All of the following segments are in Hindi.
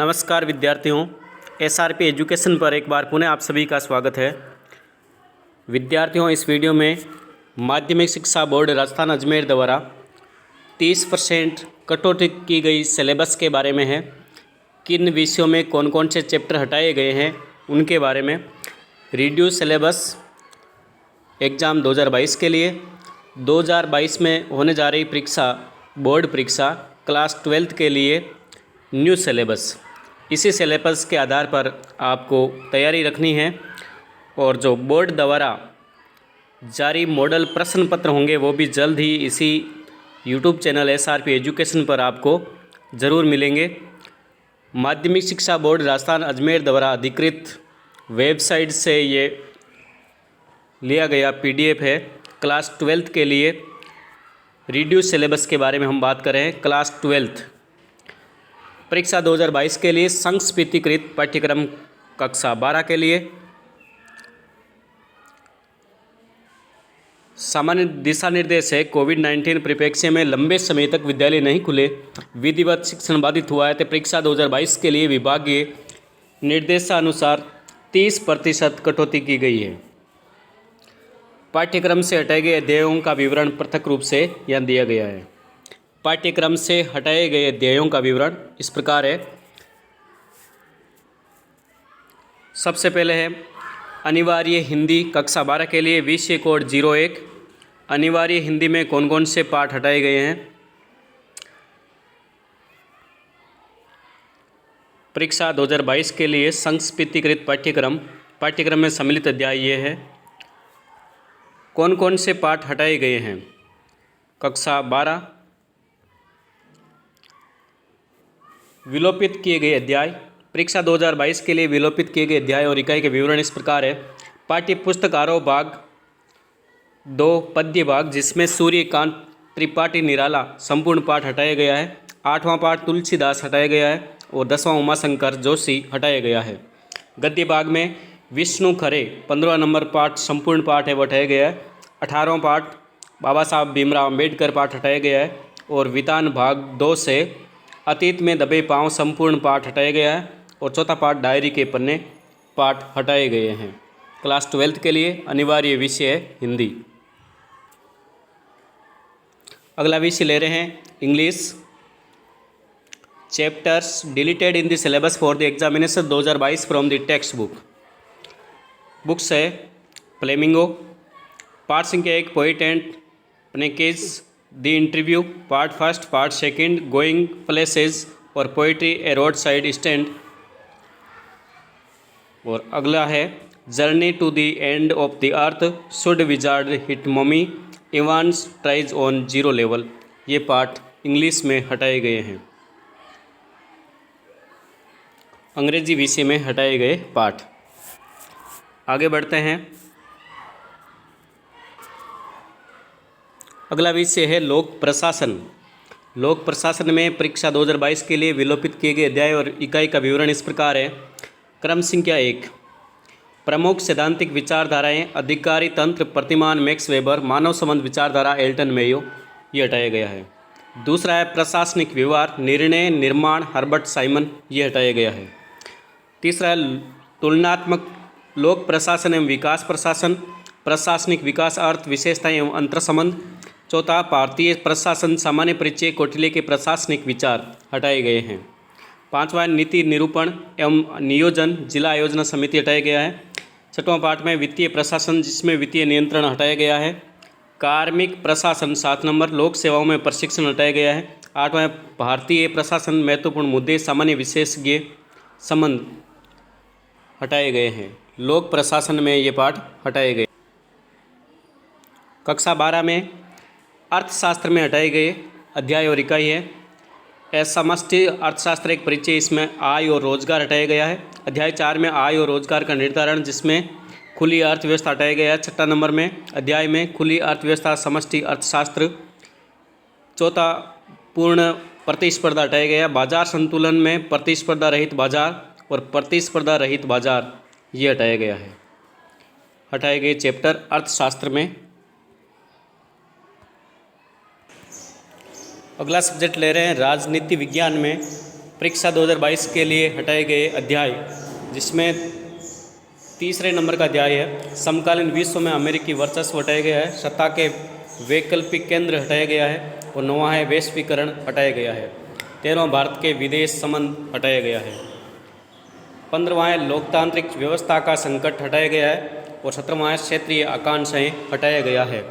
नमस्कार विद्यार्थियों, एसआरपी एजुकेशन पर एक बार पुनः आप सभी का स्वागत है। विद्यार्थियों, इस वीडियो में माध्यमिक शिक्षा बोर्ड राजस्थान अजमेर द्वारा 30% कटौती की गई सिलेबस के बारे में है। किन विषयों में कौन कौन से चैप्टर हटाए गए हैं उनके बारे में। रिड्यूस सिलेबस एग्ज़ाम 2022 के लिए 2022 में होने जा रही परीक्षा बोर्ड परीक्षा क्लास 12th के लिए न्यू सिलेबस। इसी सिलेबस के आधार पर आपको तैयारी रखनी है और जो बोर्ड द्वारा जारी मॉडल प्रश्न पत्र होंगे वो भी जल्द ही इसी यूट्यूब चैनल एसआरपी एजुकेशन पर आपको ज़रूर मिलेंगे। माध्यमिक शिक्षा बोर्ड राजस्थान अजमेर द्वारा अधिकृत वेबसाइट से ये लिया गया पीडीएफ है। क्लास 12th के लिए रिड्यूस सिलेबस के बारे में हम बात कर रहे हैं। क्लास 12th परीक्षा 2022 के लिए संक्षिप्तीकृत पाठ्यक्रम कक्षा 12 के लिए सामान्य दिशा निर्देश है। कोविड-19 परिप्रेक्ष्य में लंबे समय तक विद्यालय नहीं खुले, विधिवत शिक्षण बाधित हुआ है तो परीक्षा 2022 के लिए विभागीय निर्देशानुसार 30% कटौती की गई है। पाठ्यक्रम से हटाए गए अध्यायों का विवरण पृथक रूप से यहाँ दिया गया है। पाठ्यक्रम से हटाए गए अध्यायों का विवरण इस प्रकार है। सबसे पहले है अनिवार्य हिंदी कक्षा 12 के लिए विषय कोड 01। अनिवार्य हिंदी में कौन कौन से पाठ हटाए गए हैं। परीक्षा 2022 के लिए संक्षिप्तीकृत पाठ्यक्रम में सम्मिलित अध्याय ये है। कौन कौन से पाठ हटाए गए हैं। कक्षा 12 विलोपित किए गए अध्याय। परीक्षा 2022 के लिए विलोपित किए गए अध्याय और इकाई के विवरण इस प्रकार है। पाठ्य पुस्तक आरोह भाग 2 पद्य भाग जिसमें सूर्यकांत त्रिपाठी निराला संपूर्ण पाठ हटाया गया है। 8वां पाठ तुलसीदास हटाया गया है और 10वां उमाशंकर जोशी हटाया गया है। गद्य भाग में विष्णु खरे 15वां नंबर पाठ संपूर्ण पाठ है वो हटाया गया है। 18वां पाठ बाबा साहब भीमराव अम्बेडकर पाठ हटाया गया है और वितान भाग 2 से अतीत में दबे पांव संपूर्ण पाठ हटाया गया है और चौथा पाठ डायरी के पन्ने पाठ हटाए गए हैं। क्लास 12th के लिए अनिवार्य विषय है हिंदी। अगला विषय ले रहे हैं English. Chapters deleted in the syllabus for the examination 2022 from the text books है फ्लेमिंगो। पाठ संख्या 1 poet and pancakes the interview. Part first, part second going places और poetry a road side stand. और अगला है journey to the end of the earth, should wizard hit mommy, Evans tries on zero level. ये पाठ इंग्लिश में हटाए गए हैं। अंग्रेजी विषय में हटाए गए पाठ। आगे बढ़ते हैं। अगला विषय है लोक प्रशासन। लोक प्रशासन में परीक्षा 2022 के लिए विलोपित किए गए अध्याय और इकाई का विवरण इस प्रकार है। क्रम संख्या 1 प्रमुख सैद्धांतिक विचारधाराएं, अधिकारी तंत्र प्रतिमान मैक्स वेबर, मानव संबंध विचारधारा एल्टन मेयो, ये हटाया गया है। दूसरा है प्रशासनिक व्यवहार, निर्णय निर्माण हर्बर्ट साइमन, ये हटाया गया है। तीसरा है तुलनात्मक लोक प्रशासन एवं विकास प्रशासन, प्रशासनिक विकास अर्थ विशेषताएं एवं अंतर संबंध। चौथा भारतीय प्रशासन सामान्य परिचय, कौटिल्य के प्रशासनिक विचार हटाए गए हैं। पांचवा नीति निरूपण एवं नियोजन, जिला आयोजना समिति हटाया गया है। छठवां पाठ में वित्तीय प्रशासन जिसमें वित्तीय नियंत्रण हटाया गया है। कार्मिक प्रशासन 7 नंबर, लोक सेवाओं में प्रशिक्षण हटाया गया है। 8वां भारतीय प्रशासन महत्वपूर्ण मुद्दे, सामान्य विशेषज्ञ संबंध हटाए गए हैं। लोक प्रशासन में ये पाठ हटाए गए। कक्षा 12 में अर्थशास्त्र में हटाए गए अध्याय और इकाई है। समष्टि अर्थशास्त्र एक परिचय, इसमें आय और रोजगार हटाया गया है। अध्याय 4 में आय और रोजगार का निर्धारण जिसमें खुली अर्थव्यवस्था हटाया गया है। 6 नंबर में अध्याय में खुली अर्थव्यवस्था समष्टि अर्थशास्त्र। चौथा पूर्ण प्रतिस्पर्धा हटाया गया। बाजार संतुलन में प्रतिस्पर्धा रहित बाजार और प्रतिस्पर्धा रहित बाजार ये हटाया गया है। हटाए गए चैप्टर अर्थशास्त्र में। अगला सब्जेक्ट ले रहे हैं राजनीति विज्ञान में परीक्षा 2022 के लिए हटाए गए अध्याय, जिसमें तीसरे नंबर का अध्याय है समकालीन विश्व में अमेरिकी वर्चस्व हटाया गया है, सत्ता के वैकल्पिक केंद्र हटाया गया है, और 9वां है वैश्वीकरण हटाया गया है। 13वां भारत के विदेश संबंध हटाया गया है। 15वां है लोकतांत्रिक व्यवस्था का संकट हटाया गया है, और 17वां है क्षेत्रीय आकांक्षाएँ हटाया गया है।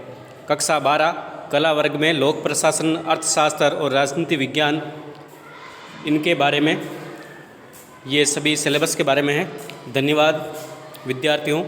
कक्षा 12 कला वर्ग में लोक प्रशासन, अर्थशास्त्र और राजनीति विज्ञान, इनके बारे में, ये सभी सिलेबस के बारे में है। धन्यवाद विद्यार्थियों।